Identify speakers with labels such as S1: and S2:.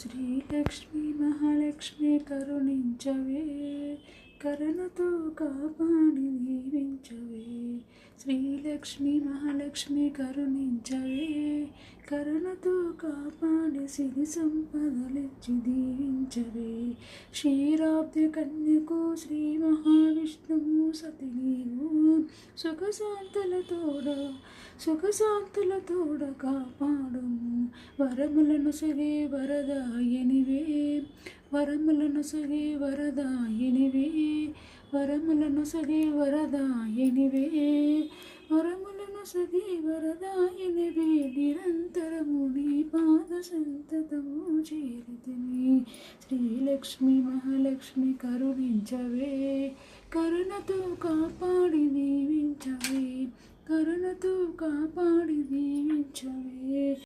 S1: శ్రీలక్ష్మి మహాలక్ష్మి కరుణించవే, కరుణతో కాపాడి దీవించవే. శ్రీలక్ష్మి మహాలక్ష్మి కరుణించవే, కరుణతో కాపాడి సిరి సంపదలిచ్చి దీవించవే. క్షీరాబ్ది కన్యకు శ్రీ మహావిష్ణువు సతి నీవు, సుఖశాంతులతోడ కాపాడుము. వరములను సగే వరదాయనివే, వరములను సగే వరదాయనివే, వరములను సగే వరదాయనివే, వరములను సగే వరదాయనివే. నిరంతరము నీ పాద సంతతము చేరితిని. శ్రీలక్ష్మి మహాలక్ష్మి కరుణించవే, కరుణతో కాపాడి దీవించవే, కరుణతో కాపాడి దీవించవే.